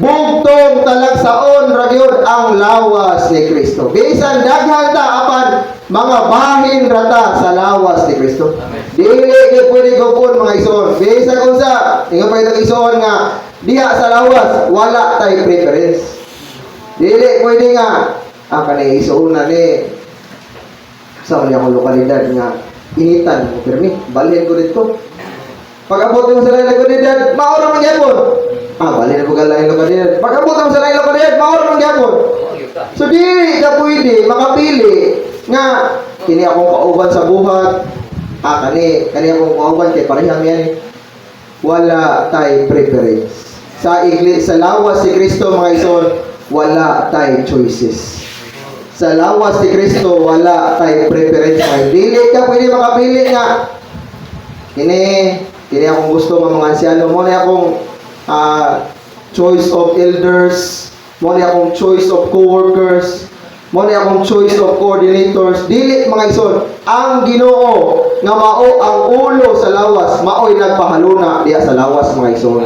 bugtong talagsaon ra gyud ang lawas ni Kristo. Bisan daghan ta apan mga bahin rata sa lawas ni Kristo. Dili gyud pwede gupon mga ison. Bisan unsa, ingon pa itong ison nga diha sa lawas wala tay preference. Dili pwede nga kanay ison na ni sa akong lokalidad nga initan mo pirmi, balhin ko dito. Pag-abot mo sa lain lokalidad, maura man gyapon. Balhin ko galay lokalidad. Pag-abot mo sa lain lokalidad, maura man gyapon. So dili ka pwede makapili nga kini akong kauban sa buhat. Kani akong kauban kay parehang yan. Wala tay preference. Sa iglesia, sa lawas si Kristo mga ison, wala tay choices. Sa lawas ni Kristo, wala tay preference. Dili ka pwede makapili nga kini akong gusto ng mga anciano, mo ni akong choice of elders, mo ni akong choice of co-workers, mo ni akong choice of coordinators. Dili mga ison, ang Ginoo nga mao ang ulo sa lawas, mao'y nagpahaluna diya sa lawas mga ison.